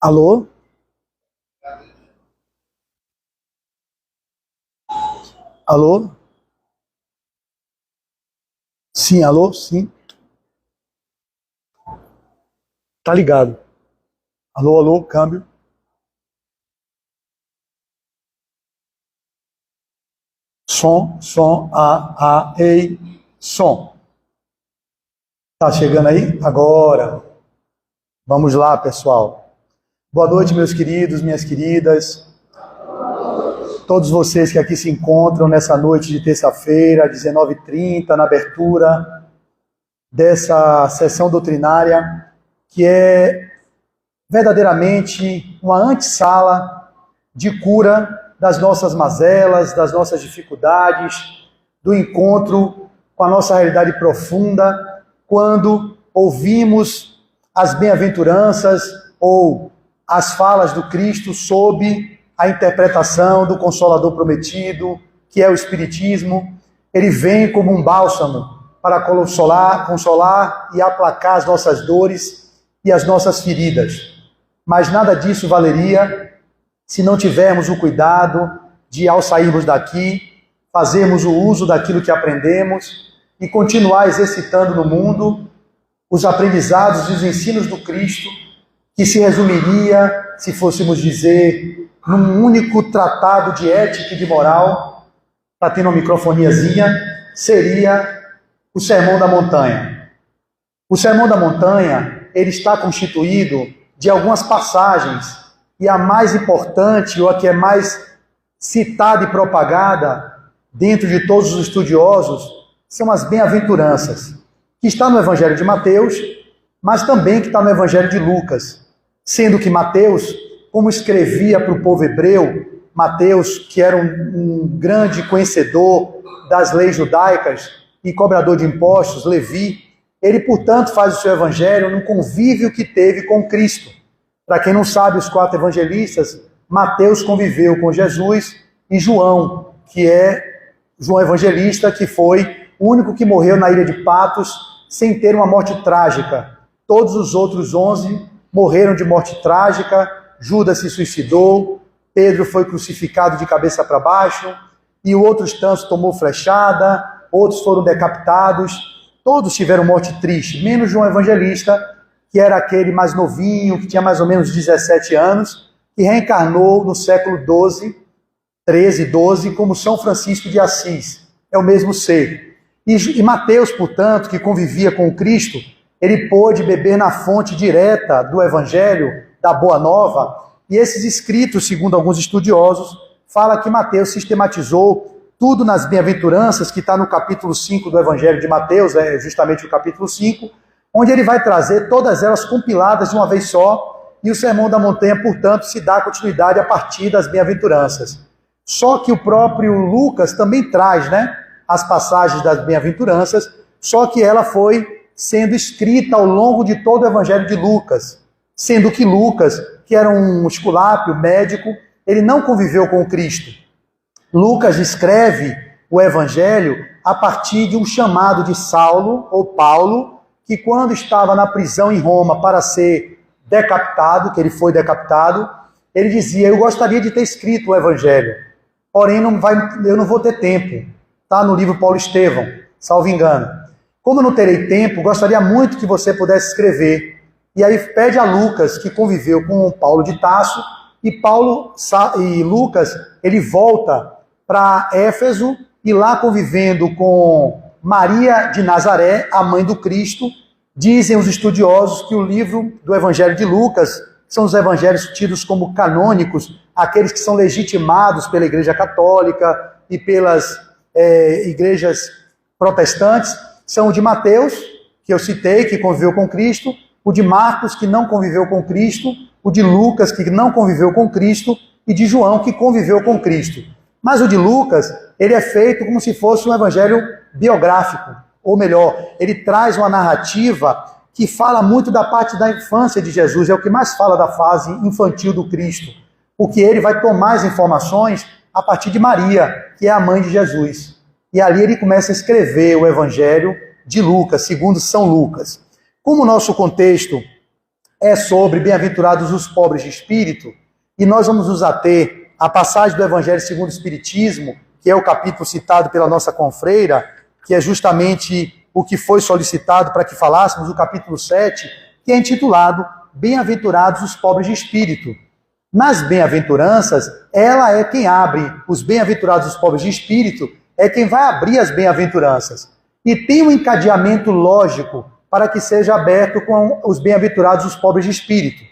Alô? Alô? Sim, alô? Sim. Tá ligado. Alô, alô, câmbio. Som, ei, som. Tá chegando aí? Agora. Vamos lá, pessoal. Boa noite, meus queridos, minhas queridas. Todos vocês que aqui se encontram nessa noite de terça-feira, 19h30, na abertura dessa sessão doutrinária, que é verdadeiramente uma antessala de cura das nossas mazelas, das nossas dificuldades, do encontro com a nossa realidade profunda, quando ouvimos as bem-aventuranças ou as falas do Cristo sob a interpretação do Consolador prometido, que é o Espiritismo. Ele vem como um bálsamo para consolar e aplacar as nossas dores e as nossas feridas. Mas nada disso valeria se não tivermos o cuidado de, ao sairmos daqui, fazermos o uso daquilo que aprendemos e continuar exercitando no mundo os aprendizados e os ensinos do Cristo, que se resumiria, se fôssemos dizer, num único tratado de ética e de moral, para ter uma microfoniazinha, seria o Sermão da Montanha. O Sermão da Montanha, ele está constituído de algumas passagens, e a mais importante, ou a que é mais citada e propagada dentro de todos os estudiosos, são as bem-aventuranças, que está no Evangelho de Mateus, mas também que está no Evangelho de Lucas, sendo que Mateus, como escrevia para o povo hebreu, Mateus, que era um grande conhecedor das leis judaicas e cobrador de impostos, Levi, ele, portanto, faz o seu evangelho num convívio que teve com Cristo. Para quem não sabe, os 4 evangelistas, Mateus conviveu com Jesus, e João, que é João Evangelista, que foi o único que morreu na ilha de Patmos sem ter uma morte trágica. Todos os outros 11 morreram de morte trágica. Judas se suicidou, Pedro foi crucificado de cabeça para baixo, e outros tantos tomou flechada, outros foram decapitados. Todos tiveram morte triste, menos João Evangelista, que era aquele mais novinho, que tinha mais ou menos 17 anos, que reencarnou no século XII, 13, 12, como São Francisco de Assis. É o mesmo ser. E Mateus, portanto, que convivia com o Cristo, ele pôde beber na fonte direta do Evangelho, da Boa Nova, e esses escritos, segundo alguns estudiosos, fala que Mateus sistematizou tudo nas bem-aventuranças, que está no capítulo 5 do Evangelho de Mateus, é justamente o capítulo 5, onde ele vai trazer todas elas compiladas de uma vez só, e o Sermão da Montanha, portanto, se dá continuidade a partir das bem-aventuranças. Só que o próprio Lucas também traz, as passagens das bem-aventuranças, só que ela foi sendo escrita ao longo de todo o Evangelho de Lucas, sendo que Lucas, que era um esculápio médico, ele não conviveu com o Cristo. Lucas escreve o Evangelho a partir de um chamado de Saulo, ou Paulo, que quando estava na prisão em Roma para ser decapitado, que ele foi decapitado, ele dizia: eu gostaria de ter escrito o Evangelho, porém eu não vou ter tempo. Está no livro Paulo Estevão, salvo engano. Como eu não terei tempo, gostaria muito que você pudesse escrever. E aí pede a Lucas, que conviveu com Paulo de Tarso, e Lucas, ele volta para Éfeso, e lá convivendo com Maria de Nazaré, a mãe do Cristo, dizem os estudiosos que o livro do Evangelho de Lucas são os evangelhos tidos como canônicos, aqueles que são legitimados pela Igreja Católica e pelas igrejas protestantes, são o de Mateus, que eu citei, que conviveu com Cristo, o de Marcos, que não conviveu com Cristo, o de Lucas, que não conviveu com Cristo, e de João, que conviveu com Cristo. Mas o de Lucas, ele é feito como se fosse um evangelho biográfico, ou melhor, ele traz uma narrativa que fala muito da parte da infância de Jesus, é o que mais fala da fase infantil do Cristo, porque ele vai tomar as informações a partir de Maria, que é a mãe de Jesus. E ali ele começa a escrever o Evangelho de Lucas, segundo São Lucas. Como o nosso contexto é sobre bem-aventurados os pobres de espírito, e nós vamos nos ater à passagem do Evangelho segundo o Espiritismo, que é o capítulo citado pela nossa confreira, que é justamente o que foi solicitado para que falássemos, o capítulo 7, que é intitulado Bem-aventurados os pobres de espírito. Nas bem-aventuranças, ela é quem abre os bem-aventurados os pobres de espírito, é quem vai abrir as bem-aventuranças. E tem um encadeamento lógico para que seja aberto com os bem-aventurados os pobres de espírito.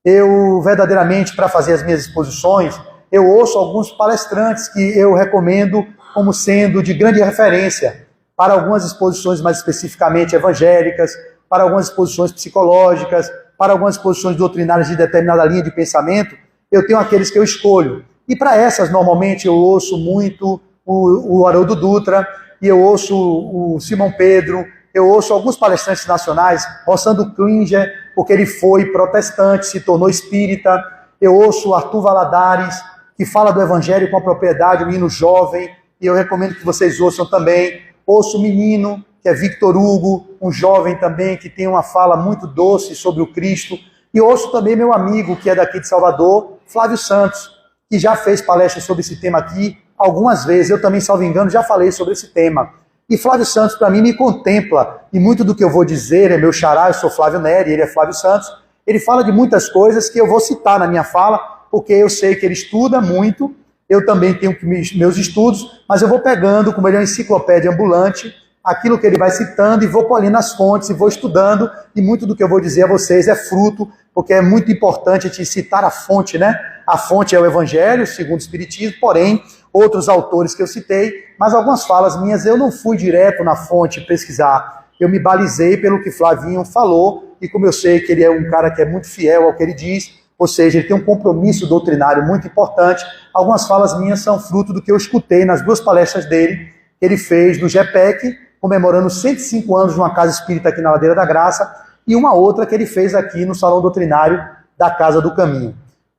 Eu, verdadeiramente, para fazer as minhas exposições, eu ouço alguns palestrantes que eu recomendo como sendo de grande referência para algumas exposições mais especificamente evangélicas, para algumas exposições psicológicas, para algumas exposições doutrinárias de determinada linha de pensamento. Eu tenho aqueles que eu escolho. E para essas, normalmente, eu ouço muito o Haroldo Dutra, e eu ouço o Simão Pedro, eu ouço alguns palestrantes nacionais, Rossando Klinger, porque ele foi protestante, se tornou espírita. Eu ouço o Arthur Valadares, que fala do Evangelho com a propriedade, o menino jovem, e eu recomendo que vocês ouçam também. Ouço o menino, que é Victor Hugo, um jovem também, que tem uma fala muito doce sobre o Cristo. E ouço também meu amigo, que é daqui de Salvador, Flávio Santos, que já fez palestra sobre esse tema aqui algumas vezes. Eu também, salvo engano, já falei sobre esse tema. E Flávio Santos, para mim, me contempla, e muito do que eu vou dizer é meu xará, eu sou Flávio Neri, ele é Flávio Santos. Ele fala de muitas coisas que eu vou citar na minha fala, porque eu sei que ele estuda muito, eu também tenho meus estudos, mas eu vou pegando, como ele é uma enciclopédia ambulante, aquilo que ele vai citando e vou colhendo as fontes e vou estudando, e muito do que eu vou dizer a vocês é fruto, porque é muito importante a gente citar a fonte, né? A fonte é o Evangelho, segundo o Espiritismo, porém, outros autores que eu citei, mas algumas falas minhas eu não fui direto na fonte pesquisar, eu me balizei pelo que Flavinho falou, e como eu sei que ele é um cara que é muito fiel ao que ele diz, ou seja, ele tem um compromisso doutrinário muito importante, algumas falas minhas são fruto do que eu escutei nas duas palestras dele, que ele fez no GEPEC, comemorando 105 anos de uma casa espírita aqui na Ladeira da Graça, e uma outra que ele fez aqui no Salão Doutrinário da Casa do Caminho.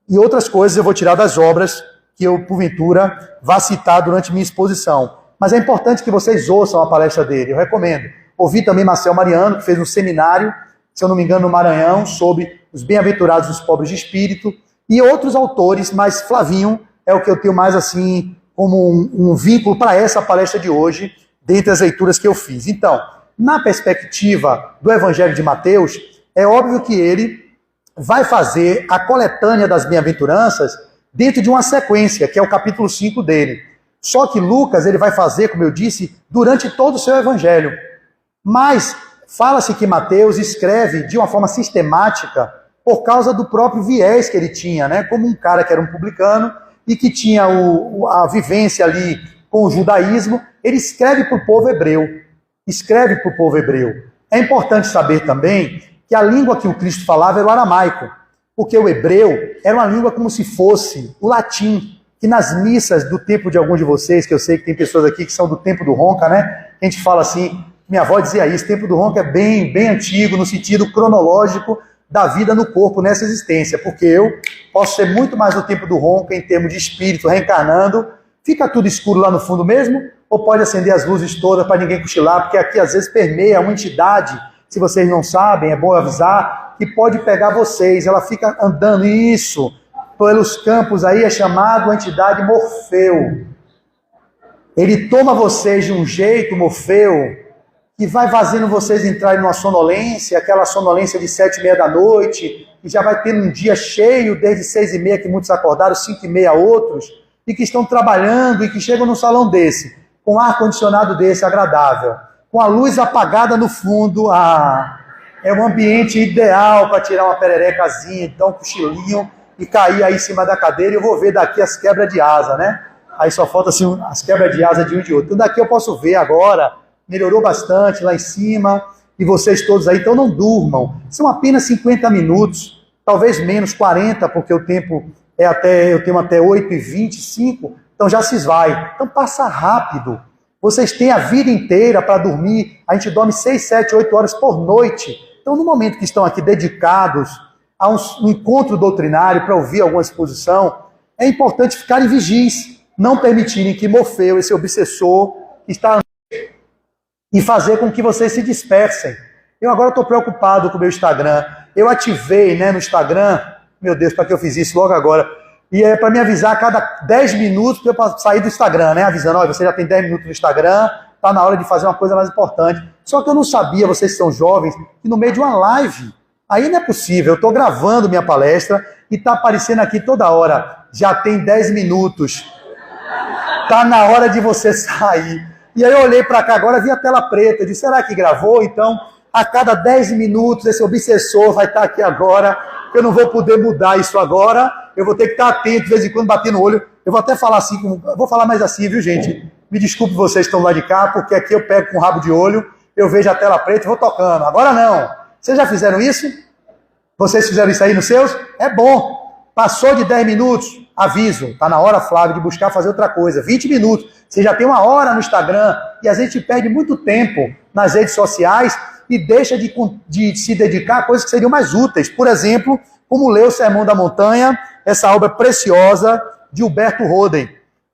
E outras coisas eu vou tirar das obras que eu, porventura, vá citar durante minha exposição. Mas é importante que vocês ouçam a palestra dele, eu recomendo. Ouvi também Marcel Mariano, que fez um seminário, se eu não me engano, no Maranhão, sobre os bem-aventurados dos pobres de espírito, e outros autores, mas Flavinho é o que eu tenho mais assim, como um vínculo para essa palestra de hoje, dentre as leituras que eu fiz. Então, na perspectiva do Evangelho de Mateus, é óbvio que ele vai fazer a coletânea das bem-aventuranças dentro de uma sequência, que é o capítulo 5 dele. Só que Lucas ele vai fazer, como eu disse, durante todo o seu Evangelho. Mas fala-se que Mateus escreve de uma forma sistemática por causa do próprio viés que ele tinha, né? Como um cara que era um publicano e que tinha a vivência ali com o judaísmo, ele escreve para o povo hebreu. Escreve para o povo hebreu. É importante saber também que a língua que o Cristo falava era o aramaico, porque o hebreu era uma língua como se fosse o latim, que nas missas do tempo de alguns de vocês, que eu sei que tem pessoas aqui que são do tempo do Ronca, né? A gente fala assim, minha avó dizia isso, o tempo do Ronca é bem antigo, no sentido cronológico da vida no corpo nessa existência, porque eu posso ser muito mais do tempo do Ronca em termos de espírito reencarnando. Fica tudo escuro lá no fundo mesmo? Ou pode acender as luzes todas para ninguém cochilar? Porque aqui às vezes permeia uma entidade, se vocês não sabem, é bom avisar, que pode pegar vocês. Ela fica andando, isso, pelos campos aí, é chamado a entidade Morfeu. Ele toma vocês de um jeito, Morfeu, que vai fazendo vocês entrarem numa sonolência, aquela sonolência de 7h30 da noite, e já vai tendo um dia cheio, desde 6h30 que muitos acordaram, 5h30 outros, e que estão trabalhando e que chegam num salão desse, com ar-condicionado desse agradável, com a luz apagada no fundo, é um ambiente ideal para tirar uma pererecazinha, então um cochilinho e cair aí em cima da cadeira, e eu vou ver daqui as quebras de asa, né? Aí só falta assim as quebras de asa de um e de outro. Então daqui eu posso ver agora, melhorou bastante lá em cima, e vocês todos aí, então não durmam. São apenas 50 minutos, talvez menos, 40, porque o tempo eu tenho até 8h25, então já se esvai. Então passa rápido. Vocês têm a vida inteira para dormir, a gente dorme 6, 7, 8 horas por noite. Então no momento que estão aqui dedicados a um encontro doutrinário para ouvir alguma exposição, é importante ficarem vigis, não permitirem que Morfeu, esse obsessor, está e fazer com que vocês se dispersem. Eu agora estou preocupado com o meu Instagram. eu ativei, né, no Instagram, meu Deus, para que eu fiz isso logo agora? E é para me avisar a cada 10 minutos para eu sair do Instagram, né? Avisando, olha, você já tem 10 minutos no Instagram, tá na hora de fazer uma coisa mais importante. Só que eu não sabia, vocês que são jovens, que no meio de uma live, aí não é possível, eu estou gravando minha palestra e está aparecendo aqui toda hora, já tem 10 minutos, tá na hora de você sair. E aí eu olhei para cá agora, vi a tela preta, eu disse, será que gravou? Então, a cada 10 minutos, esse obsessor vai estar aqui agora, eu não vou poder mudar isso agora, eu vou ter que estar atento, de vez em quando, bater no olho. Eu vou até falar assim, vou falar mais assim, viu, gente? Me desculpe vocês que estão lá de cá, porque aqui eu pego com o rabo de olho, eu vejo a tela preta e vou tocando. Agora não. Vocês já fizeram isso? Vocês fizeram isso aí nos seus? É bom. Passou de 10 minutos, aviso. Está na hora, Flávio, de buscar fazer outra coisa. 20 minutos. Você já tem uma hora no Instagram e a gente perde muito tempo nas redes sociais e deixa de se dedicar a coisas que seriam mais úteis. Por exemplo, como ler o Sermão da Montanha, essa obra preciosa de Humberto Roden,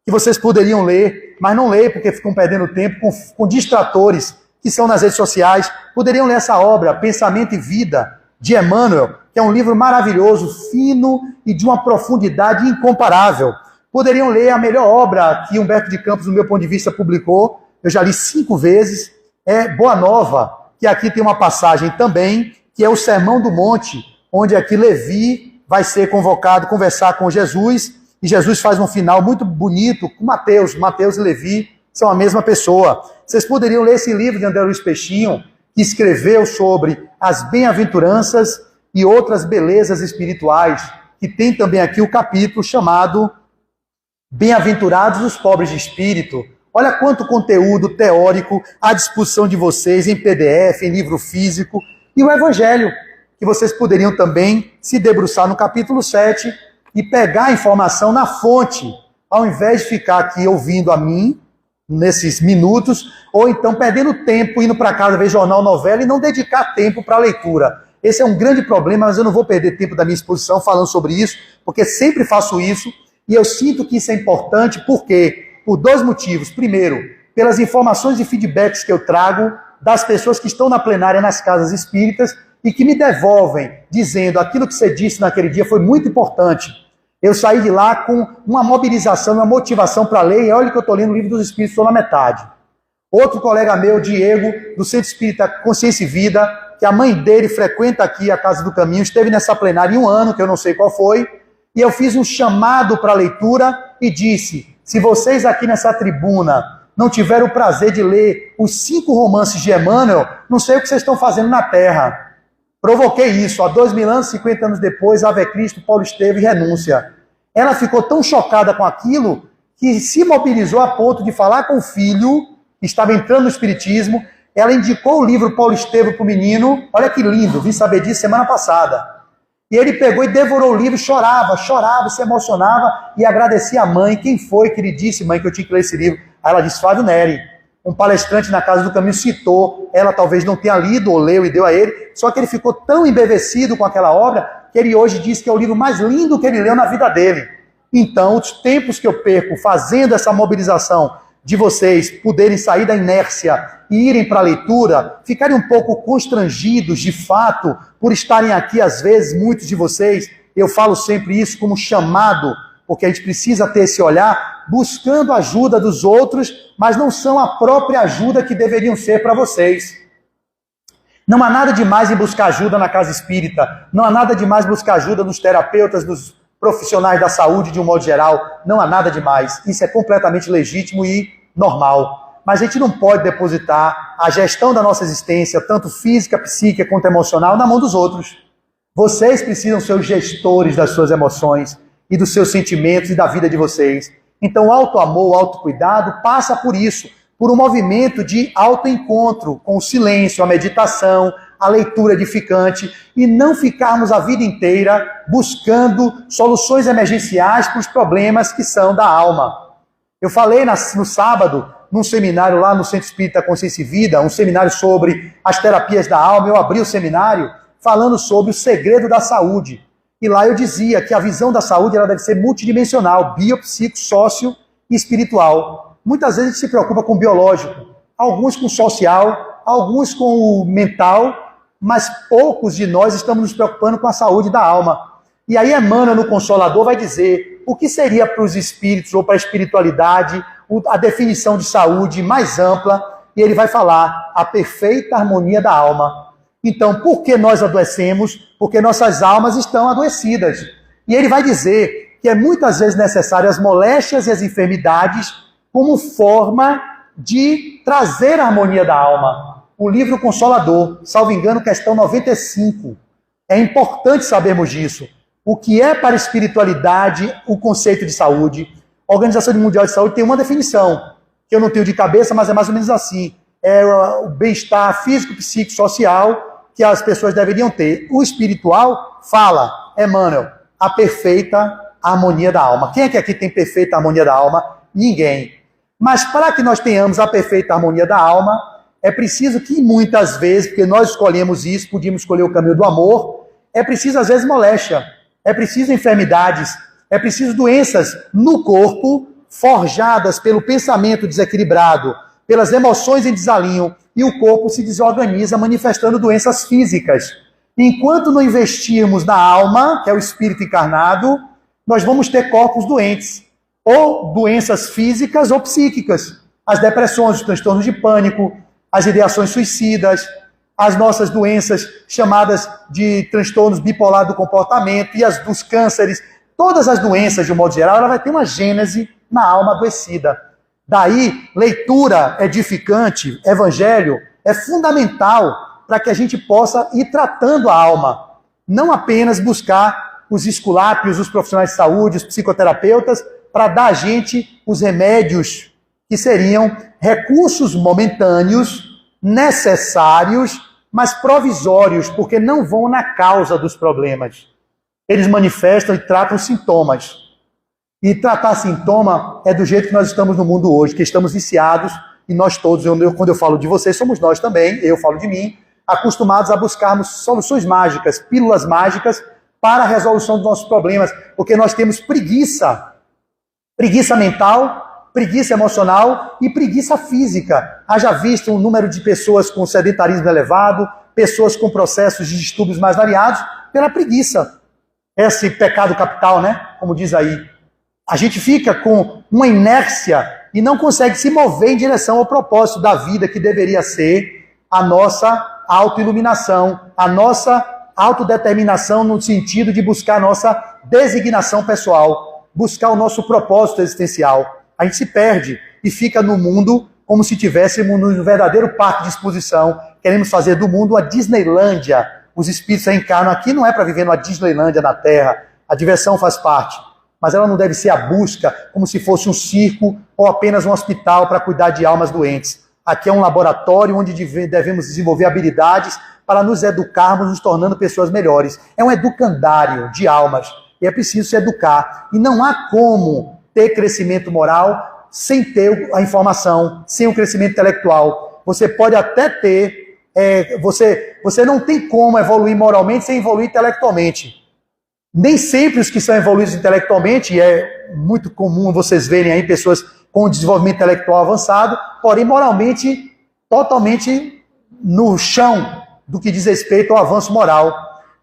que vocês poderiam ler, mas não leem porque ficam perdendo tempo com distratores que são nas redes sociais. Poderiam ler essa obra, Pensamento e Vida, de Emmanuel, que é um livro maravilhoso, fino e de uma profundidade incomparável. Poderiam ler a melhor obra que Humberto de Campos, no meu ponto de vista, publicou. Eu já li 5 vezes. É Boa Nova, que aqui tem uma passagem também, que é o Sermão do Monte, onde aqui Levi vai ser convocado a conversar com Jesus, e Jesus faz um final muito bonito com Mateus. Mateus e Levi são a mesma pessoa. Vocês poderiam ler esse livro de André Luiz Peixinho, que escreveu sobre as bem-aventuranças e outras belezas espirituais, que tem também aqui o capítulo chamado Bem-aventurados os pobres de espírito. Olha quanto conteúdo teórico à disposição de vocês em PDF, em livro físico, e o Evangelho, que vocês poderiam também se debruçar no capítulo 7 e pegar a informação na fonte, ao invés de ficar aqui ouvindo a mim, nesses minutos, ou então perdendo tempo, indo para casa ver jornal, novela e não dedicar tempo para a leitura. Esse é um grande problema, mas eu não vou perder tempo da minha exposição falando sobre isso, porque sempre faço isso, e eu sinto que isso é importante, porque por 2 motivos. Primeiro, pelas informações e feedbacks que eu trago das pessoas que estão na plenária nas casas espíritas e que me devolvem, dizendo aquilo que você disse naquele dia foi muito importante. Eu saí de lá com uma mobilização, uma motivação para ler, e olha que eu estou lendo o Livro dos Espíritos, estou na metade. Outro colega meu, Diego, do Centro Espírita Consciência e Vida, que a mãe dele frequenta aqui a Casa do Caminho, esteve nessa plenária em um ano, que eu não sei qual foi, e eu fiz um chamado para a leitura e disse, se vocês aqui nessa tribuna não tiveram o prazer de ler os 5 romances de Emmanuel, não sei o que vocês estão fazendo na Terra. Provoquei isso, há 2000 anos, 50 anos depois, Ave Cristo, Paulo Estevam e Renúncia. Ela ficou tão chocada com aquilo que se mobilizou a ponto de falar com o filho, que estava entrando no Espiritismo. Ela indicou o livro Paulo Estevam para o menino. Olha que lindo, vim saber disso semana passada. E ele pegou e devorou o livro, chorava, se emocionava e agradecia a mãe. Quem foi que lhe disse, mãe, que eu tinha que ler esse livro? Aí ela disse, Flávio Neri. Um palestrante na Casa do Caminho citou, ela talvez não tenha lido ou leu e deu a ele, só que ele ficou tão embevecido com aquela obra que ele hoje diz que é o livro mais lindo que ele leu na vida dele. Então, os tempos que eu perco fazendo essa mobilização de vocês poderem sair da inércia e irem para a leitura, ficarem um pouco constrangidos, de fato, por estarem aqui, às vezes, muitos de vocês, eu falo sempre isso como chamado, porque a gente precisa ter esse olhar, buscando a ajuda dos outros, mas não são a própria ajuda que deveriam ser para vocês. Não há nada demais em buscar ajuda na casa espírita, não há nada demais em buscar ajuda nos terapeutas, nos profissionais da saúde de um modo geral, não há nada demais. Isso é completamente legítimo e normal. Mas a gente não pode depositar a gestão da nossa existência, tanto física, psíquica quanto emocional, na mão dos outros. Vocês precisam ser os gestores das suas emoções e dos seus sentimentos e da vida de vocês. Então o auto-amor, o autocuidado passa por isso, por um movimento de autoencontro com o silêncio, a meditação, a leitura edificante e não ficarmos a vida inteira buscando soluções emergenciais para os problemas que são da alma. Eu falei no sábado, num seminário lá no Centro Espírita Consciência e Vida, um seminário sobre as terapias da alma, eu abri o seminário falando sobre o segredo da saúde. E lá eu dizia que a visão da saúde ela deve ser multidimensional, biopsico, sócio e espiritual. Muitas vezes a gente se preocupa com o biológico, alguns com o social, alguns com o mental, mas poucos de nós estamos nos preocupando com a saúde da alma. E aí Emmanuel, no Consolador, vai dizer o que seria para os espíritos ou para a espiritualidade a definição de saúde mais ampla, e ele vai falar a perfeita harmonia da alma. Então, por que nós adoecemos? Porque nossas almas estão adoecidas. E ele vai dizer que é muitas vezes necessário as moléstias e as enfermidades como forma de trazer a harmonia da alma. O livro Consolador, salvo engano, questão 95. É importante sabermos disso. O que é para a espiritualidade o conceito de saúde? A Organização Mundial de Saúde tem uma definição, que eu não tenho de cabeça, mas é mais ou menos assim. É o bem-estar físico, psíquico, social que as pessoas deveriam ter. O espiritual fala, Emmanuel, a perfeita harmonia da alma. Quem é que aqui tem perfeita harmonia da alma? Ninguém. Mas para que nós tenhamos a perfeita harmonia da alma, é preciso que muitas vezes, porque nós escolhemos isso, podíamos escolher o caminho do amor, é preciso às vezes moléstia, é preciso enfermidades, é preciso doenças no corpo, forjadas pelo pensamento desequilibrado, pelas emoções em desalinho, e o corpo se desorganiza manifestando doenças físicas. Enquanto não investirmos na alma, que é o espírito encarnado, nós vamos ter corpos doentes, ou doenças físicas ou psíquicas. As depressões, os transtornos de pânico, as ideações suicidas, as nossas doenças chamadas de transtornos bipolar do comportamento e as dos cânceres. Todas as doenças, de um modo geral, ela vai ter uma gênese na alma adoecida. Daí, leitura edificante, evangelho, é fundamental para que a gente possa ir tratando a alma. Não apenas buscar os esculápios, os profissionais de saúde, os psicoterapeutas, para dar a gente os remédios que seriam recursos momentâneos, necessários, mas provisórios, porque não vão na causa dos problemas. Eles manifestam e tratam sintomas. E tratar sintoma é do jeito que nós estamos no mundo hoje, que estamos viciados, e nós todos, quando eu falo de vocês, somos nós também, eu falo de mim, acostumados a buscarmos soluções mágicas, pílulas mágicas, para a resolução dos nossos problemas, porque nós temos preguiça. Preguiça mental, preguiça emocional e preguiça física. Haja visto um número de pessoas com sedentarismo elevado, pessoas com processos de distúrbios mais variados, pela preguiça. Esse pecado capital, né? Como diz aí. A gente fica com uma inércia e não consegue se mover em direção ao propósito da vida, que deveria ser a nossa autoiluminação, a nossa autodeterminação no sentido de buscar a nossa designação pessoal, buscar o nosso propósito existencial. A gente se perde e fica no mundo como se estivéssemos no verdadeiro parque de exposição. Queremos fazer do mundo a Disneylândia. Os espíritos reencarnam aqui não é para viver numa Disneylândia na Terra. A diversão faz parte. Mas ela não deve ser a busca como se fosse um circo ou apenas um hospital para cuidar de almas doentes. Aqui é um laboratório onde devemos desenvolver habilidades para nos educarmos, nos tornando pessoas melhores. É um educandário de almas. E é preciso se educar. E não há como ter crescimento moral sem ter a informação, sem o crescimento intelectual. Você pode até ter... você não tem como evoluir moralmente sem evoluir intelectualmente. Nem sempre os que são evoluídos intelectualmente, e é muito comum vocês verem aí pessoas com desenvolvimento intelectual avançado, porém moralmente totalmente no chão do que diz respeito ao avanço moral.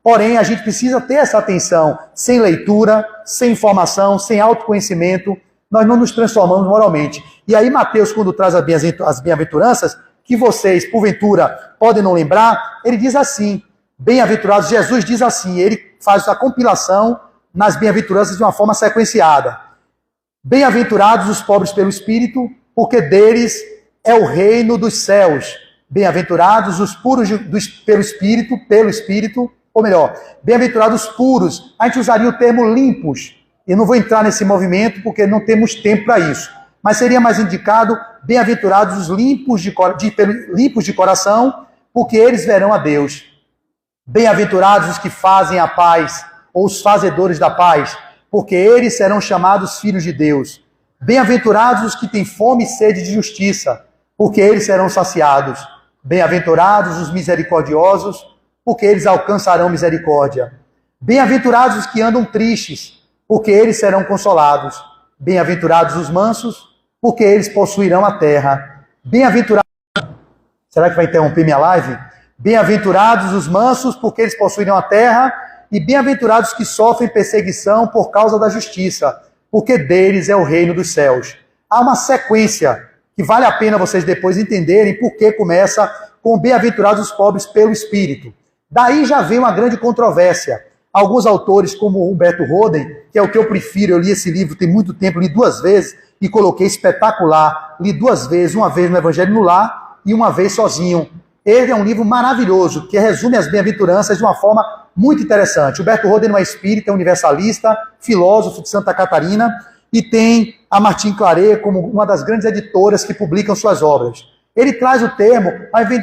Porém, a gente precisa ter essa atenção. Sem leitura, sem informação, sem autoconhecimento, nós não nos transformamos moralmente. E aí Mateus, quando traz as bem-aventuranças, que vocês, porventura, podem não lembrar, ele diz assim, bem-aventurados, Jesus diz assim, ele faz a compilação nas bem-aventuranças de uma forma sequenciada. Bem-aventurados os pobres pelo Espírito, porque deles é o reino dos céus. Bem-aventurados os puros pelo Espírito, ou melhor, bem-aventurados puros. A gente usaria o termo limpos. Eu não vou entrar nesse movimento porque não temos tempo para isso. Mas seria mais indicado, bem-aventurados os limpos de coração, porque eles verão a Deus. Bem-aventurados os que fazem a paz, ou os fazedores da paz, porque eles serão chamados filhos de Deus. Bem-aventurados os que têm fome e sede de justiça, porque eles serão saciados. Bem-aventurados os misericordiosos, porque eles alcançarão misericórdia. Bem-aventurados os que andam tristes, porque eles serão consolados. Bem-aventurados os mansos, porque eles possuirão a terra. Bem-aventurados... Será que vai interromper minha live? Bem-aventurados os mansos, porque eles possuirão a terra, e bem-aventurados que sofrem perseguição por causa da justiça, porque deles é o reino dos céus. Há uma sequência que vale a pena vocês depois entenderem por que começa com bem-aventurados os pobres pelo Espírito. Daí já vem uma grande controvérsia. Alguns autores, como Humberto Roden, que é o que eu prefiro, eu li esse livro tem muito tempo, li 2 vezes e coloquei espetacular. Li 2 vezes, uma vez no Evangelho no Lar e uma vez sozinho. Ele é um livro maravilhoso, que resume as bem-aventuranças de uma forma muito interessante. Humberto Roden não é espírita, é universalista, filósofo de Santa Catarina, e tem a Martine Claret como uma das grandes editoras que publicam suas obras. Ele traz o termo,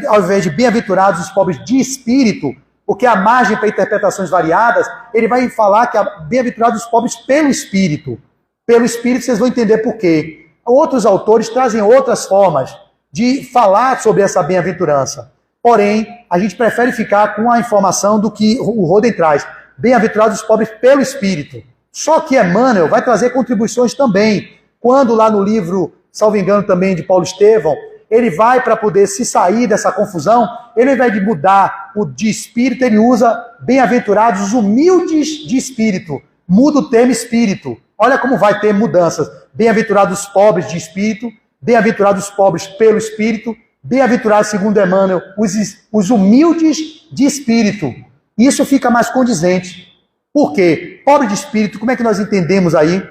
ao invés de bem-aventurados os pobres de espírito, porque há margem para interpretações variadas, ele vai falar que bem-aventurados os pobres pelo Espírito. Pelo Espírito vocês vão entender por quê. Outros autores trazem outras formas de falar sobre essa bem-aventurança. Porém, a gente prefere ficar com a informação do que o Roden traz. Bem-aventurados os pobres pelo Espírito. Só que Emmanuel vai trazer contribuições também. Quando lá no livro, salvo engano também, de Paulo Estevão, ele vai, para poder se sair dessa confusão, ele ao invés de mudar o de espírito, ele usa bem-aventurados os humildes de espírito. Muda o termo espírito. Olha como vai ter mudanças. Bem-aventurados os pobres de espírito, bem-aventurados os pobres pelo espírito, bem-aventurados, segundo Emmanuel, os humildes de espírito. Isso fica mais condizente. Por quê? Pobre de espírito, como é que nós entendemos aí?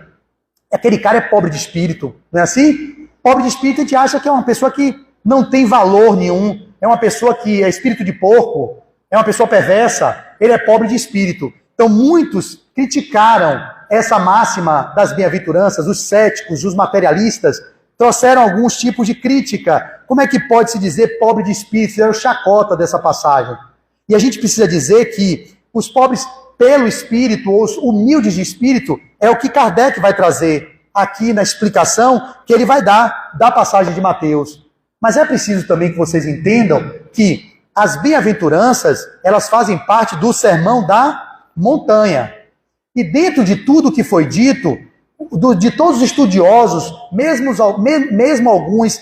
Aquele cara é pobre de espírito, não é assim? Pobre de espírito a gente acha que é uma pessoa que não tem valor nenhum, é uma pessoa que é espírito de porco, é uma pessoa perversa, ele é pobre de espírito. Então muitos criticaram essa máxima das bem-aventuranças, os céticos, os materialistas, trouxeram alguns tipos de crítica. Como é que pode se dizer pobre de espírito? Fizeram chacota dessa passagem. E a gente precisa dizer que os pobres pelo espírito, ou os humildes de espírito, é o que Kardec vai trazer aqui na explicação que ele vai dar da passagem de Mateus. Mas é preciso também que vocês entendam que as bem-aventuranças, elas fazem parte do sermão da montanha. E dentro de tudo que foi dito, de todos os estudiosos, mesmo alguns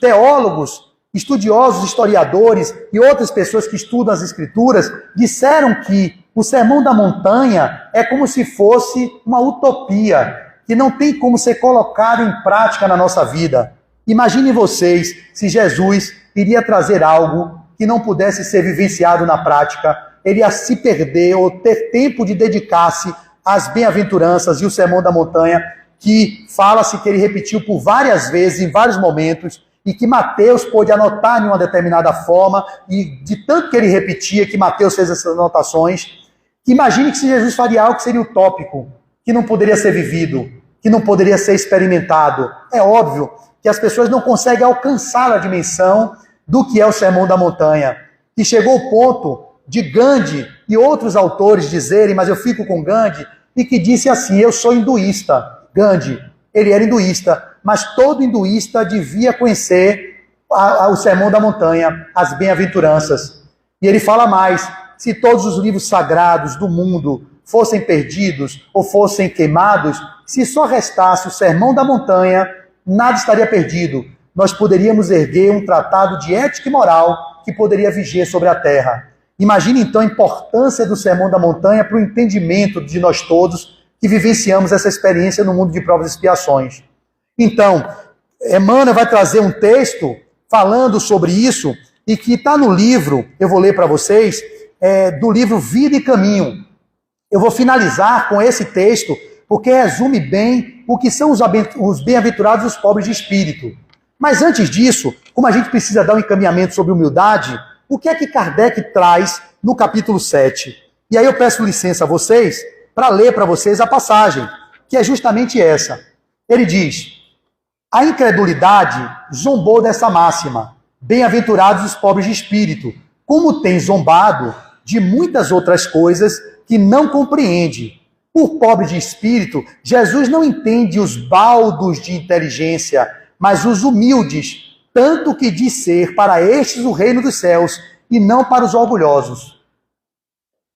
teólogos, estudiosos, historiadores e outras pessoas que estudam as Escrituras, disseram que o sermão da montanha é como se fosse uma utopia, que não tem como ser colocado em prática na nossa vida. Imaginem vocês se Jesus iria trazer algo que não pudesse ser vivenciado na prática, ele ia se perder ou ter tempo de dedicar-se às bem-aventuranças e o sermão da montanha, que fala-se que ele repetiu por várias vezes, em vários momentos, e que Mateus pôde anotar de uma determinada forma, e de tanto que ele repetia, que Mateus fez essas anotações. Imagine que se Jesus faria algo que seria utópico, que não poderia ser vivido, que não poderia ser experimentado. É óbvio que as pessoas não conseguem alcançar a dimensão do que é o Sermão da Montanha, que chegou ao ponto de Gandhi e outros autores dizerem, mas eu fico com Gandhi, e que disse assim: eu sou hinduísta. Gandhi, ele era hinduísta, mas todo hinduísta devia conhecer o Sermão da Montanha, as bem-aventuranças. E ele fala mais: se todos os livros sagrados do mundo fossem perdidos ou fossem queimados, se só restasse o Sermão da Montanha, nada estaria perdido. Nós poderíamos erguer um tratado de ética e moral que poderia viger sobre a terra. Imagine então a importância do Sermão da Montanha para o entendimento de nós todos que vivenciamos essa experiência no mundo de provas e expiações. Então, Emmanuel vai trazer um texto falando sobre isso e que está no livro, eu vou ler para vocês, do livro Vida e Caminho. Eu vou finalizar com esse texto, porque resume bem o que são os bem-aventurados os pobres de espírito. Mas antes disso, como a gente precisa dar um encaminhamento sobre humildade, o que é que Kardec traz no capítulo 7? E aí eu peço licença a vocês para ler para vocês a passagem, que é justamente essa. Ele diz: a incredulidade zombou dessa máxima, bem-aventurados os pobres de espírito, como tem zombado de muitas outras coisas que não compreende. Por pobre de espírito, Jesus não entende os baldos de inteligência, mas os humildes, tanto que diz ser para estes o reino dos céus, e não para os orgulhosos.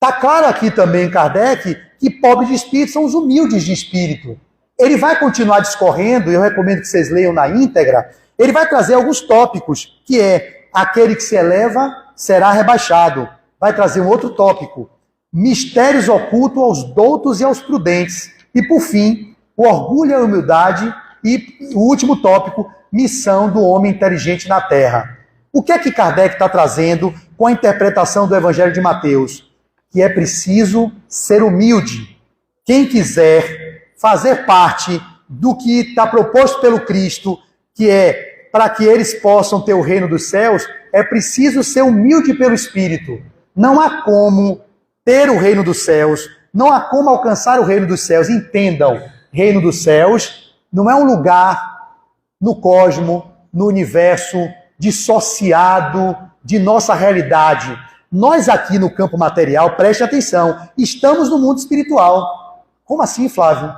Está claro aqui também, Kardec, que pobres de espírito são os humildes de espírito. Ele vai continuar discorrendo, e eu recomendo que vocês leiam na íntegra, ele vai trazer alguns tópicos, que é aquele que se eleva será rebaixado. Vai trazer um outro tópico. Mistérios ocultos aos doutos e aos prudentes. E, por fim, o orgulho e a humildade. E o último tópico, missão do homem inteligente na Terra. O que é que Kardec está trazendo com a interpretação do Evangelho de Mateus? Que é preciso ser humilde. Quem quiser fazer parte do que está proposto pelo Cristo, que é para que eles possam ter o reino dos céus, é preciso ser humilde pelo Espírito. Não há como ter o reino dos céus, não há como alcançar o reino dos céus. Entendam, reino dos céus não é um lugar no cosmo, no universo, dissociado de nossa realidade. Nós aqui no campo material, preste atenção, estamos no mundo espiritual. Como assim, Flávio?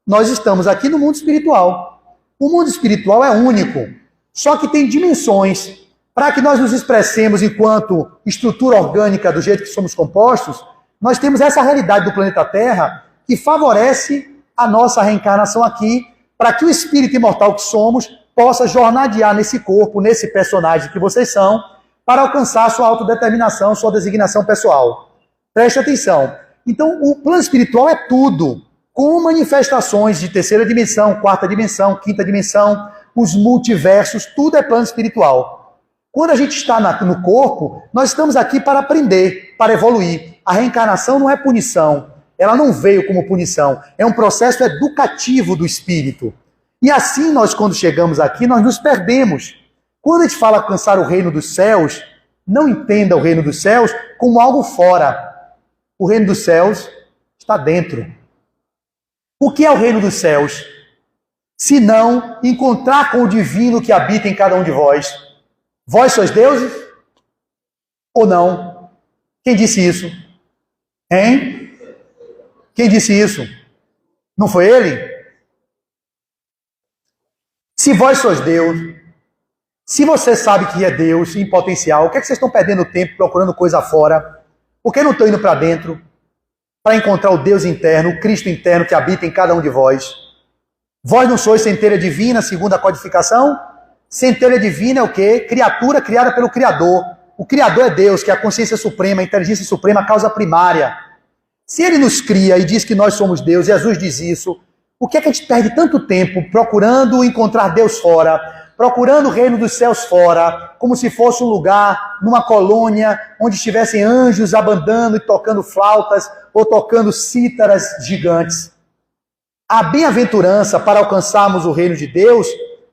Nós estamos aqui no mundo espiritual. O mundo espiritual é único, só que tem dimensões. Para que nós nos expressemos enquanto estrutura orgânica do jeito que somos compostos, nós temos essa realidade do planeta Terra que favorece a nossa reencarnação aqui, para que o espírito imortal que somos possa jornadear nesse corpo, nesse personagem que vocês são, para alcançar sua autodeterminação, sua designação pessoal. Preste atenção. Então, o plano espiritual é tudo, com manifestações de terceira dimensão, quarta dimensão, quinta dimensão, os multiversos, tudo é plano espiritual. Quando a gente está no corpo, nós estamos aqui para aprender, para evoluir. A reencarnação não é punição, ela não veio como punição, é um processo educativo do espírito. E assim nós, quando chegamos aqui, nós nos perdemos. Quando a gente fala alcançar o reino dos céus, não entenda o reino dos céus como algo fora. O reino dos céus está dentro. O que é o reino dos céus? Se não encontrar com o divino que habita em cada um de vós. Vós sois deuses? Ou não? Quem disse isso? Hein? Quem disse isso? Não foi ele? Se vós sois Deus, se você sabe que é Deus em potencial, o que é que vocês estão perdendo tempo procurando coisa fora? Por que não estão indo para dentro para encontrar o Deus interno, o Cristo interno que habita em cada um de vós? Vós não sois centelha divina, segundo a codificação? Centelha divina é o quê? Criatura criada pelo Criador. O Criador é Deus, que é a consciência suprema, a inteligência suprema, a causa primária. Se ele nos cria e diz que nós somos Deus, Jesus diz isso, por que é que a gente perde tanto tempo procurando encontrar Deus fora, procurando o reino dos céus fora, como se fosse um lugar, numa colônia, onde estivessem anjos abandando e tocando flautas ou tocando cítaras gigantes? A bem-aventurança para alcançarmos o reino de Deus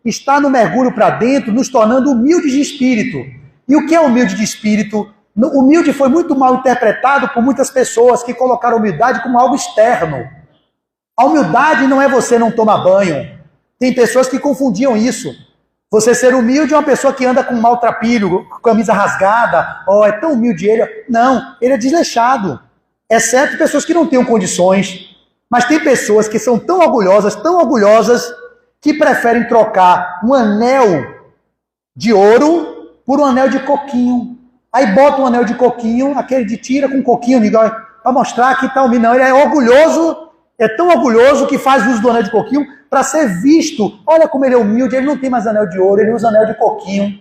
está no mergulho para dentro, nos tornando humildes de espírito. E o que é humilde de espírito? Humilde foi muito mal interpretado por muitas pessoas que colocaram a humildade como algo externo. A humildade não é você não tomar banho. Tem pessoas que confundiam isso. Você ser humilde é uma pessoa que anda com maltrapilho, com camisa rasgada. Oh, é tão humilde ele. Não, ele é desleixado. Exceto pessoas que não tenham condições. Mas tem pessoas que são tão orgulhosas, que preferem trocar um anel de ouro por um anel de coquinho. Aí bota um anel de coquinho, aquele de tira com coquinho, para mostrar que está humilde. Não, ele é orgulhoso, é tão orgulhoso que faz uso do anel de coquinho para ser visto. Olha como ele é humilde, ele não tem mais anel de ouro, ele usa anel de coquinho.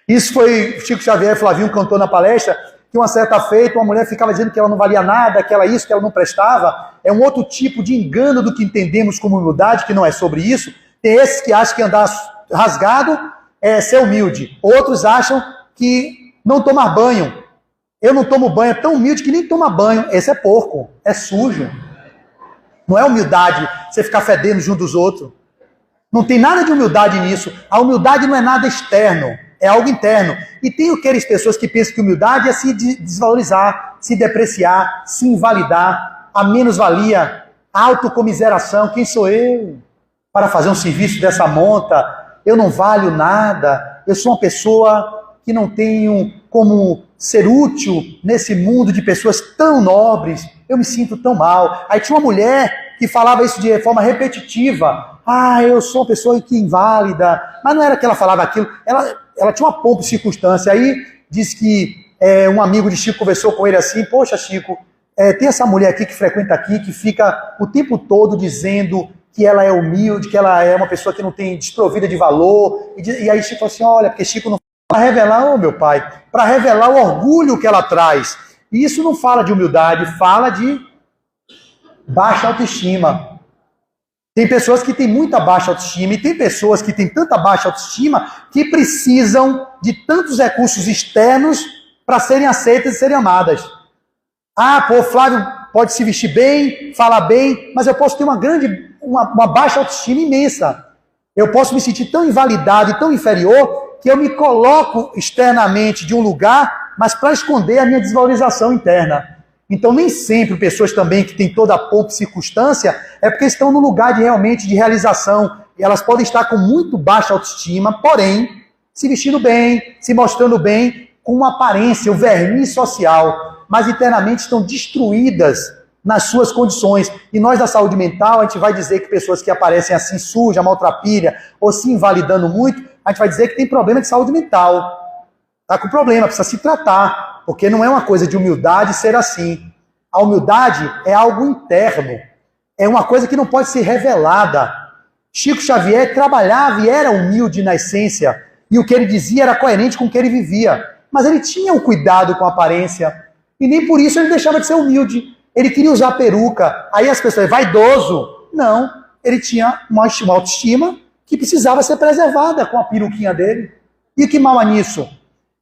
Isso foi Chico Xavier, Flavinho cantou na palestra, que uma certa feita uma mulher ficava dizendo que ela não valia nada, que ela isso, que ela não prestava. É um outro tipo de engano do que entendemos como humildade, que não é sobre isso. Tem esses que acham que andar rasgado é ser humilde. Outros acham que não tomar banho. Eu não tomo banho, é tão humilde que nem toma banho. Esse é porco, é sujo. Não é humildade você ficar fedendo junto dos outros. Não tem nada de humildade nisso. A humildade não é nada externo, é algo interno. E tem aquelas pessoas que pensam que humildade é se desvalorizar, se depreciar, se invalidar, a menos-valia, a autocomiseração. Quem sou eu para fazer um serviço dessa monta? Eu não valho nada. Eu sou uma pessoa que não tenho como ser útil nesse mundo de pessoas tão nobres. Eu me sinto tão mal. Aí tinha uma mulher que falava isso de forma repetitiva. Ah, eu sou uma pessoa que inválida. Mas não era que ela falava aquilo. Ela tinha uma pompa de circunstância. Aí disse que um amigo de Chico conversou com ele assim: poxa, Chico, tem essa mulher aqui que frequenta aqui, que fica o tempo todo dizendo que ela é humilde, que ela é uma pessoa que não tem desprovida de valor. E aí Chico falou assim: olha, porque Chico não para revelar, meu pai, para revelar o orgulho que ela traz. E isso não fala de humildade, fala de baixa autoestima. Tem pessoas que têm muita baixa autoestima e tem pessoas que têm tanta baixa autoestima que precisam de tantos recursos externos para serem aceitas e serem amadas. Flávio pode se vestir bem, falar bem, mas eu posso ter uma baixa autoestima imensa. Eu posso me sentir tão invalidado e tão inferior que eu me coloco externamente de um lugar, mas para esconder a minha desvalorização interna. Então, nem sempre pessoas também que têm toda a pompa e circunstância é porque estão no lugar realmente de realização. E elas podem estar com muito baixa autoestima, porém, se vestindo bem, se mostrando bem, com uma aparência, o verniz social, mas internamente estão destruídas nas suas condições. E nós da saúde mental, a gente vai dizer que pessoas que aparecem assim suja, maltrapilha, ou se invalidando muito, a gente vai dizer que tem problema de saúde mental. Está com problema, precisa se tratar, porque não é uma coisa de humildade ser assim. A humildade é algo interno, é uma coisa que não pode ser revelada. Chico Xavier trabalhava e era humilde na essência, e o que ele dizia era coerente com o que ele vivia, mas ele tinha um cuidado com a aparência, e nem por isso ele deixava de ser humilde. Ele queria usar peruca, aí as pessoas, vaidoso. Não, ele tinha uma autoestima que precisava ser preservada com a peruquinha dele. E que mal há nisso?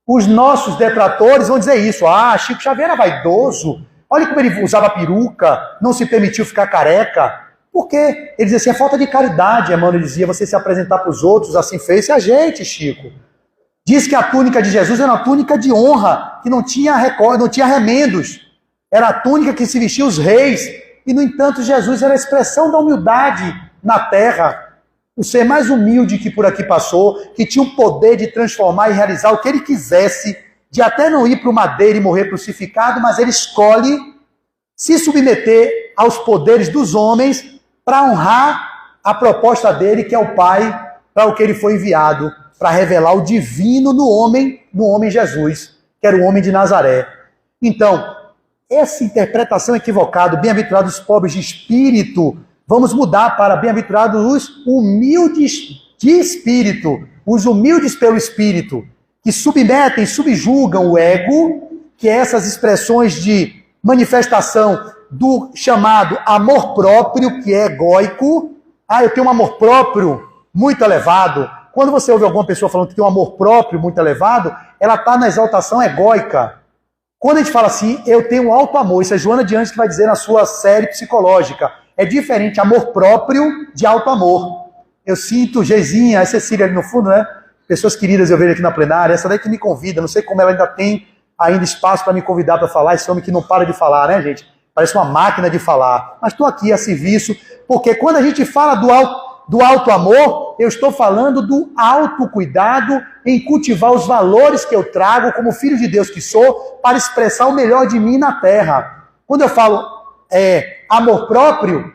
Os nossos detratores vão dizer isso. Chico Xavier era vaidoso. Olha como ele usava peruca, não se permitiu ficar careca. Por quê? Ele dizia assim, é falta de caridade, Emmanuel dizia, você se apresentar para os outros, assim fez-se a gente, Chico. Diz que a túnica de Jesus era uma túnica de honra, que não tinha remendos. Era a túnica que se vestia os reis. E, no entanto, Jesus era a expressão da humildade na terra. O ser mais humilde que por aqui passou, que tinha o poder de transformar e realizar o que ele quisesse, de até não ir para o madeiro e morrer crucificado, mas ele escolhe se submeter aos poderes dos homens para honrar a proposta dele, que é o Pai, para o que ele foi enviado, para revelar o divino no homem Jesus, que era o homem de Nazaré. Então, essa interpretação equivocada, bem-aventurados os pobres de espírito, vamos mudar para bem-aventurados os humildes de espírito, os humildes pelo espírito, que submetem, subjugam o ego, que é essas expressões de manifestação do chamado amor próprio, que é egóico. Eu tenho um amor próprio muito elevado. Quando você ouve alguma pessoa falando que tem um amor próprio muito elevado, ela está na exaltação egóica. Quando a gente fala assim, eu tenho alto amor, isso é Joana de Anjos que vai dizer na sua série psicológica. É diferente amor próprio de alto amor. Eu sinto, Geizinha, a Cecília ali no fundo, né? Pessoas queridas eu vejo aqui na plenária, essa daí que me convida, não sei como ela ainda tem espaço para me convidar para falar, esse homem que não para de falar, né, gente? Parece uma máquina de falar. Mas estou aqui a serviço, porque quando a gente fala do alto amor, eu estou falando do autocuidado em cultivar os valores que eu trago como filho de Deus que sou, para expressar o melhor de mim na terra. Quando eu falo amor próprio,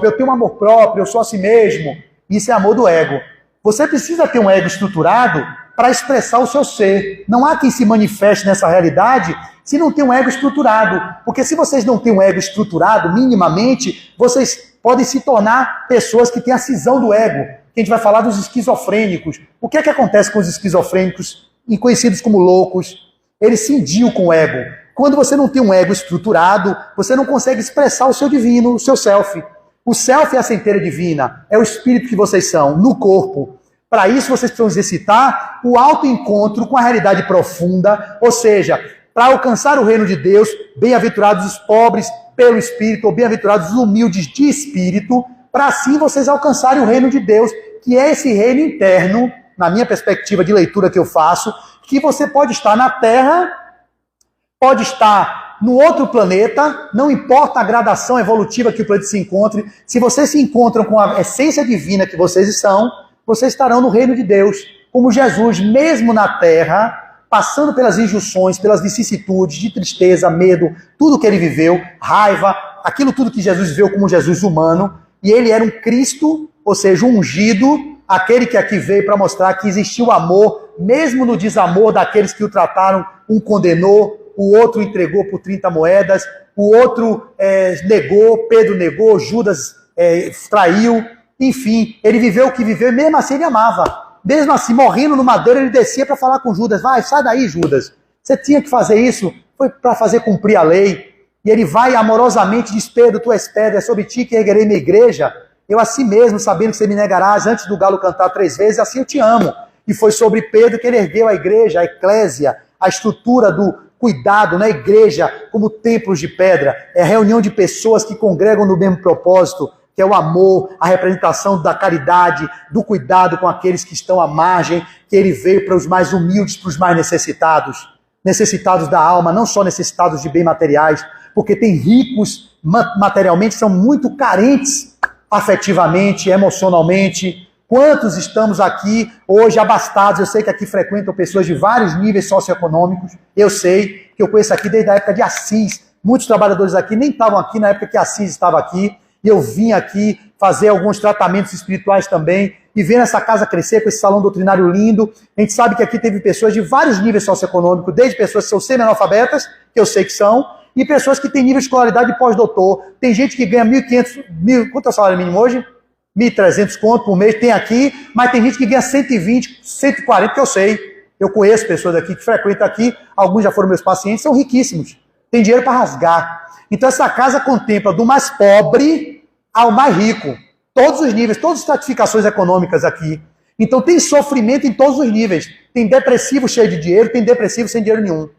eu tenho um amor próprio, eu sou assim mesmo, isso é amor do ego. Você precisa ter um ego estruturado para expressar o seu ser. Não há quem se manifeste nessa realidade se não tem um ego estruturado. Porque se vocês não têm um ego estruturado, minimamente, vocês podem se tornar pessoas que têm a cisão do ego. Que a gente vai falar dos esquizofrênicos. O que é que acontece com os esquizofrênicos, conhecidos como loucos? Eles se indiam com o ego. Quando você não tem um ego estruturado, você não consegue expressar o seu divino, o seu self. O self é a centelha divina, é o espírito que vocês são, no corpo. Para isso, vocês precisam exercitar o autoencontro com a realidade profunda, ou seja, para alcançar o reino de Deus, bem-aventurados os pobres pelo espírito, ou bem-aventurados os humildes de espírito, para assim vocês alcançarem o reino de Deus, que é esse reino interno, na minha perspectiva de leitura que eu faço, que você pode estar na Terra, pode estar no outro planeta, não importa a gradação evolutiva que o planeta se encontre, se vocês se encontram com a essência divina que vocês são, vocês estarão no reino de Deus, como Jesus, mesmo na Terra, passando pelas injunções, pelas vicissitudes de tristeza, medo, tudo que ele viveu, raiva, aquilo tudo que Jesus viveu como Jesus humano, e ele era um Cristo, ou seja, um ungido, aquele que aqui veio para mostrar que existiu amor, mesmo no desamor daqueles que o trataram, um condenou, o outro entregou por 30 moedas, o outro negou, Pedro negou, Judas traiu, enfim, ele viveu o que viveu e mesmo assim ele amava. mesmo assim, morrendo no madeiro, ele descia para falar com Judas. Vai, sai daí, Judas. Você tinha que fazer isso, foi para fazer cumprir a lei. E ele vai amorosamente, diz: Pedro, tu és pedra, é sobre ti que erguerei minha igreja. Eu assim mesmo, sabendo que você me negarás antes do galo cantar 3 vezes, assim eu te amo. E foi sobre Pedro que ele ergueu a igreja, a eclésia, a estrutura do cuidado na igreja como templos de pedra. É a reunião de pessoas que congregam no mesmo propósito, que é o amor, a representação da caridade, do cuidado com aqueles que estão à margem, que ele veio para os mais humildes, para os mais necessitados. Necessitados da alma, não só necessitados de bens materiais, porque tem ricos materialmente, são muito carentes afetivamente, emocionalmente. Quantos estamos aqui hoje abastados? Eu sei que aqui frequentam pessoas de vários níveis socioeconômicos. Eu sei que eu conheço aqui desde a época de Assis. Muitos trabalhadores aqui nem estavam aqui na época que Assis estava aqui. E eu vim aqui fazer alguns tratamentos espirituais também. E vendo essa casa crescer com esse salão doutrinário lindo. A gente sabe que aqui teve pessoas de vários níveis socioeconômicos, desde pessoas que são semi-analfabetas, que eu sei que são, e pessoas que têm nível de escolaridade de pós-doutor. Tem gente que ganha 1.500, quanto é o salário mínimo hoje? 1.300 conto por mês, tem aqui, mas tem gente que ganha 120, 140, que eu sei. Eu conheço pessoas aqui que frequentam aqui, alguns já foram meus pacientes, são riquíssimos. Tem dinheiro para rasgar. Então essa casa contempla do mais pobre ao mais rico. Todos os níveis, todas as estratificações econômicas aqui. Então tem sofrimento em todos os níveis. Tem depressivo cheio de dinheiro, tem depressivo sem dinheiro nenhum.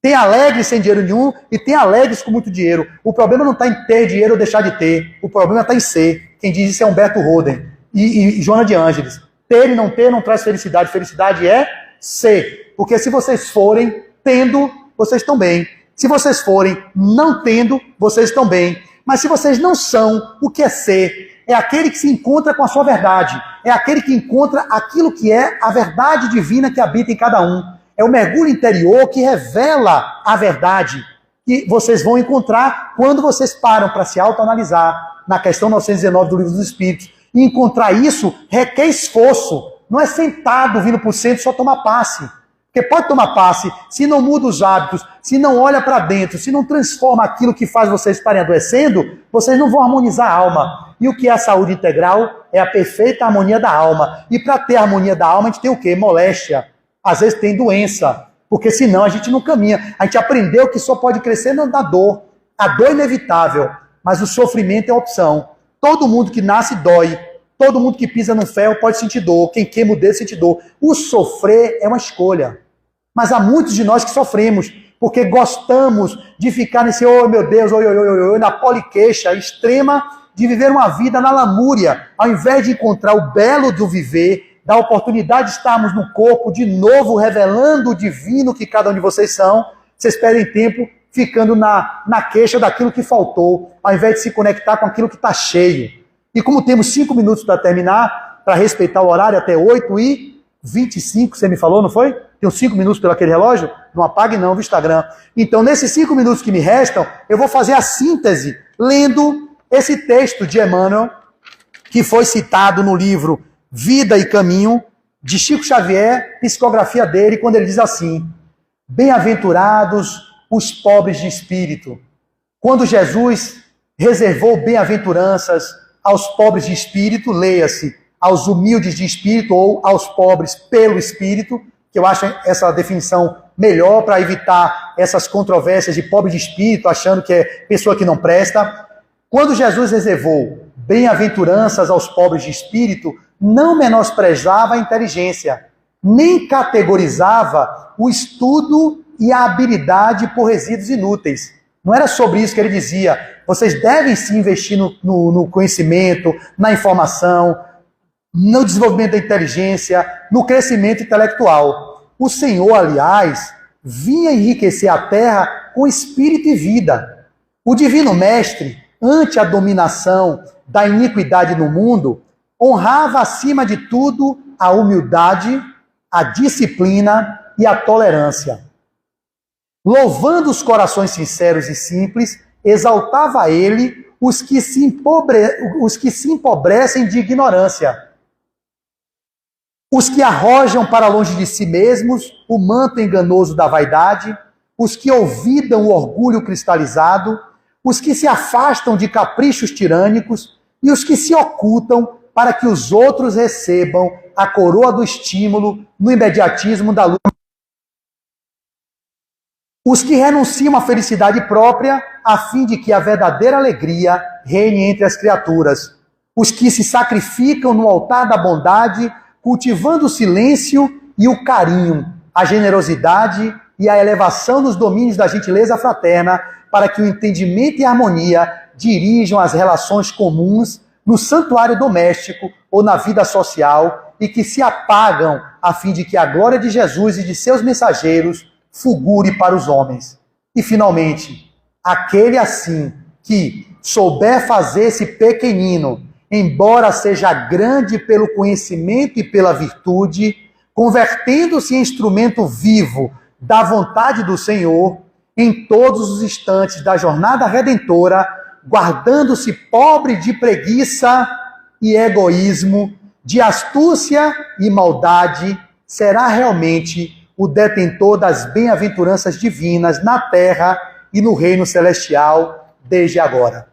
Tem alegres sem dinheiro nenhum e tem alegres com muito dinheiro. O problema não está em ter dinheiro ou deixar de ter. O problema está em ser. Quem diz isso é Humberto Roden e Joana de Ângeles. Ter e não ter não traz felicidade. Felicidade é ser. Porque se vocês forem tendo, vocês estão bem. Se vocês forem não tendo, vocês estão bem. Mas se vocês não são, o que é ser? É aquele que se encontra com a sua verdade. É aquele que encontra aquilo que é a verdade divina que habita em cada um. É o mergulho interior que revela a verdade que vocês vão encontrar quando vocês param para se autoanalisar na questão 919 do Livro dos Espíritos. E encontrar isso requer esforço. Não é sentado vindo para o centro só tomar passe. Porque pode tomar passe, se não muda os hábitos, se não olha para dentro, se não transforma aquilo que faz vocês estarem adoecendo, vocês não vão harmonizar a alma. E o que é a saúde integral? É a perfeita harmonia da alma. E para ter a harmonia da alma, a gente tem o quê? Moléstia. Às vezes tem doença, porque senão a gente não caminha. A gente aprendeu que só pode crescer na dor. A dor é inevitável, mas o sofrimento é opção. Todo mundo que nasce dói. Todo mundo que pisa no ferro pode sentir dor. Quem queima o dedo sente dor. O sofrer é uma escolha. Mas há muitos de nós que sofremos, porque gostamos de ficar nesse, oh meu Deus, na poliqueixa extrema de viver uma vida na lamúria, ao invés de encontrar o belo do viver, da oportunidade de estarmos no corpo, de novo, revelando o divino que cada um de vocês são, vocês perdem tempo ficando na queixa daquilo que faltou, ao invés de se conectar com aquilo que está cheio. E como temos 5 minutos para terminar, para respeitar o horário até 8h25, você me falou, não foi? Tenho 5 minutos pelo aquele relógio? Não apague não, do Instagram. Então, nesses 5 minutos que me restam, eu vou fazer a síntese, lendo esse texto de Emmanuel, que foi citado no livro Vida e Caminho, de Chico Xavier, psicografia dele, quando ele diz assim: bem-aventurados os pobres de espírito. Quando Jesus reservou bem-aventuranças aos pobres de espírito, leia-se, aos humildes de espírito ou aos pobres pelo espírito, que eu acho essa definição melhor para evitar essas controvérsias de pobre de espírito, achando que é pessoa que não presta. Quando Jesus reservou bem-aventuranças aos pobres de espírito, não menosprezava a inteligência, nem categorizava o estudo e a habilidade por resíduos inúteis. Não era sobre isso que ele dizia. Vocês devem se investir no conhecimento, na informação, no desenvolvimento da inteligência, no crescimento intelectual. O Senhor, aliás, vinha enriquecer a terra com espírito e vida. O Divino Mestre, ante a dominação da iniquidade no mundo, honrava acima de tudo a humildade, a disciplina e a tolerância. Louvando os corações sinceros e simples, exaltava ele os que se empobrecem de ignorância, os que arrojam para longe de si mesmos o manto enganoso da vaidade, os que olvidam o orgulho cristalizado, os que se afastam de caprichos tirânicos e os que se ocultam para que os outros recebam a coroa do estímulo no imediatismo da luta. Os que renunciam à felicidade própria, a fim de que a verdadeira alegria reine entre as criaturas. Os que se sacrificam no altar da bondade, cultivando o silêncio e o carinho, a generosidade e a elevação dos domínios da gentileza fraterna, para que o entendimento e a harmonia dirijam as relações comuns no santuário doméstico ou na vida social e que se apagam a fim de que a glória de Jesus e de seus mensageiros fulgure para os homens. E, finalmente, aquele assim que souber fazer-se pequenino, embora seja grande pelo conhecimento e pela virtude, convertendo-se em instrumento vivo da vontade do Senhor, em todos os instantes da jornada redentora, guardando-se pobre de preguiça e egoísmo, de astúcia e maldade, será realmente o detentor das bem-aventuranças divinas na terra e no reino celestial desde agora.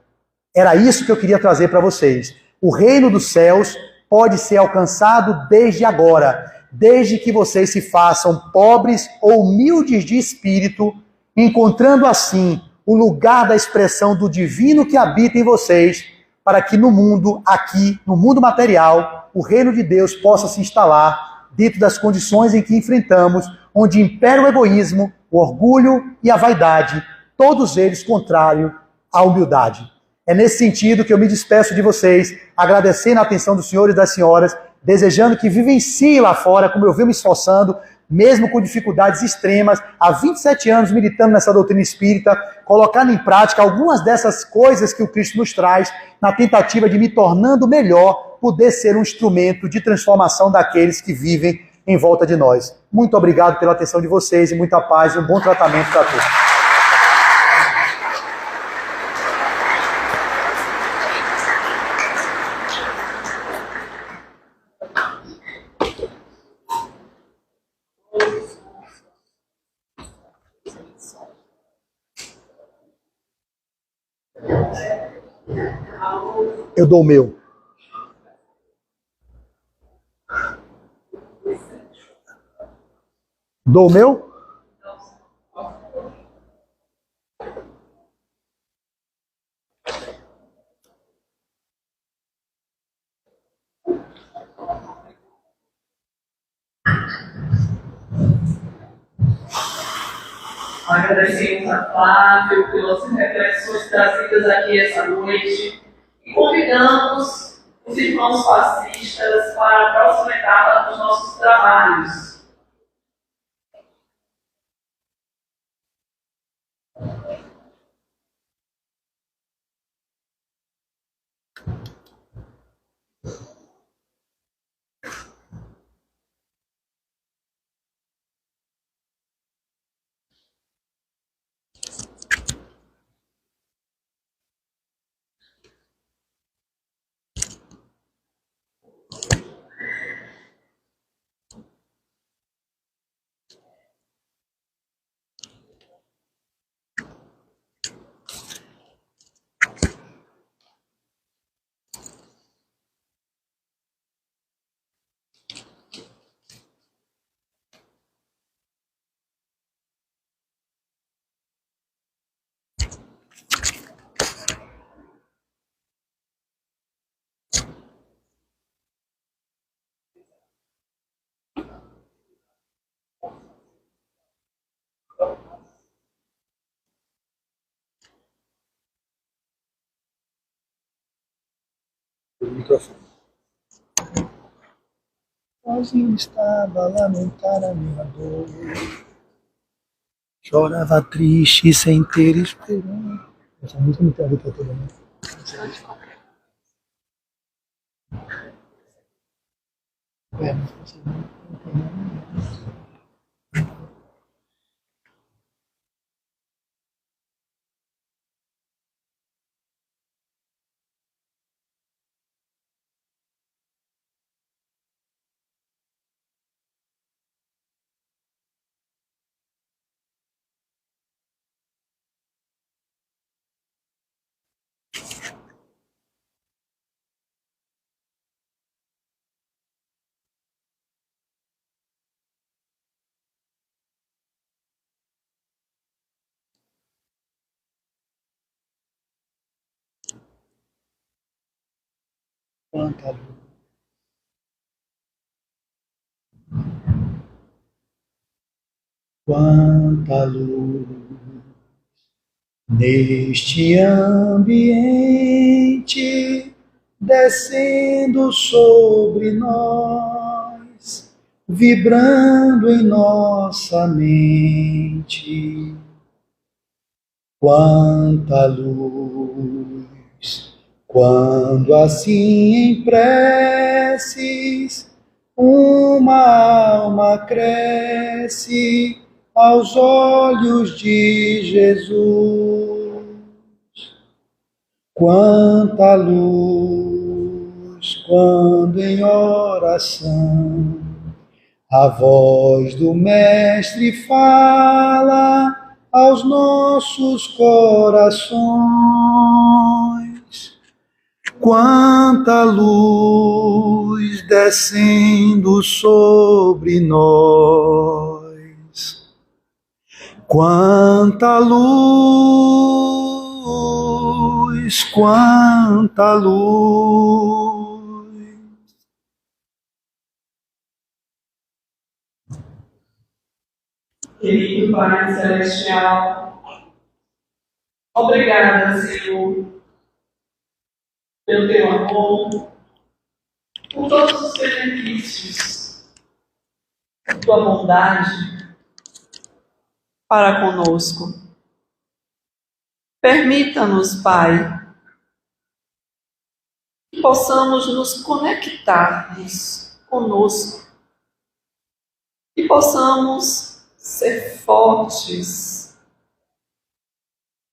Era isso que eu queria trazer para vocês. O reino dos céus pode ser alcançado desde agora, desde que vocês se façam pobres ou humildes de espírito, encontrando assim o lugar da expressão do divino que habita em vocês, para que no mundo, aqui, no mundo material, o reino de Deus possa se instalar dentro das condições em que enfrentamos, onde impera o egoísmo, o orgulho e a vaidade, todos eles contrários à humildade. É nesse sentido que eu me despeço de vocês, agradecendo a atenção dos senhores e das senhoras, desejando que vivenciem lá fora, como eu venho me esforçando, mesmo com dificuldades extremas, há 27 anos militando nessa doutrina espírita, colocando em prática algumas dessas coisas que o Cristo nos traz, na tentativa de me tornando melhor, poder ser um instrumento de transformação daqueles que vivem em volta de nós. Muito obrigado pela atenção de vocês e muita paz e um bom tratamento para todos. Eu dou o meu. Dou o meu? Agradecemos a Flávio pelas reflexões trazidas aqui essa noite e convidamos os irmãos fascistas para a próxima etapa dos nossos trabalhos. O microfone. Sozinho estava a lamentar a minha dor. Chorava triste sem ter esperança. Essa música não tem a ver com todo mundo. É, mas você não tem nada. Quanta luz. Quanta luz neste ambiente, descendo sobre nós, vibrando em nossa mente. Quanta luz, quando assim em preces uma alma cresce aos olhos de Jesus. Quanta luz, quando em oração a voz do Mestre fala aos nossos corações. Quanta luz descendo sobre nós. Quanta luz, quanta luz. Querido Pai Celestial, obrigada, Senhor, pelo teu amor, por todos os benefícios, por tua bondade para conosco. Permita-nos, Pai, que possamos nos conectarmos conosco, que possamos ser fortes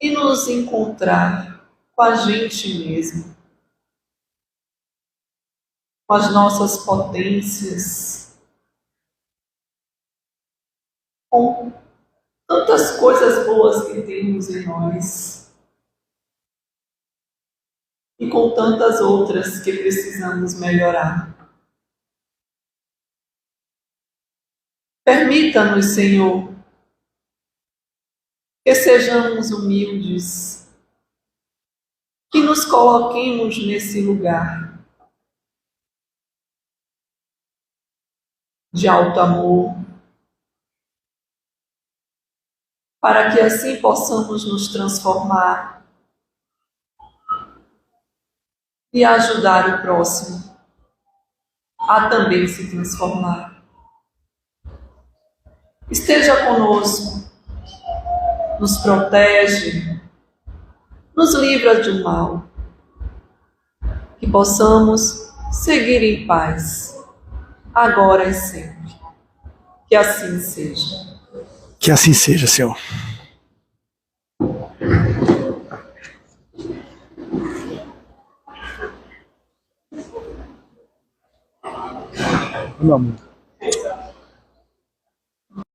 e nos encontrar com a gente mesmo, com as nossas potências, com tantas coisas boas que temos em nós e com tantas outras que precisamos melhorar. Permita-nos, Senhor, que sejamos humildes, que nos coloquemos nesse lugar de alto amor, para que assim possamos nos transformar e ajudar o próximo a também se transformar. Esteja conosco, nos protege, nos livra do mal, que possamos seguir em paz, agora e sempre. Que assim seja. Que assim seja, Senhor. Meu amor.